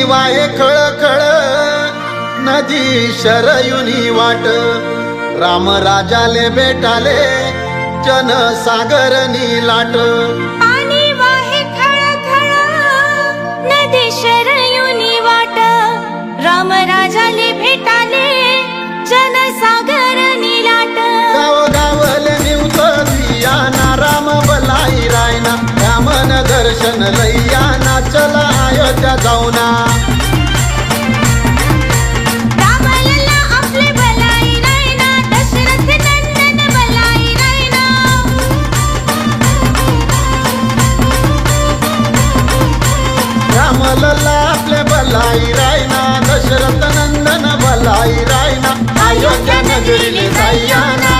वाहे खळखळ नदी शरयुनी वाट राम राजाले भेटाले जनसागरनी लाट पाणी वाहे खळखळ नदी शरयुनी वाट राम राजाले भेटाले जनसागरनी लाट गाव गावले निवत दियाना राम बलाई रायना रामन दर्शन लैयाना चला अयोध्या जाऊना रामलला आपले बलाई रायना दशरथ नंदन बलाई रायना रामलला आपले बलाई रायना दशरथ नंदन बलाई रायना अयोध्या नगरीले जाईना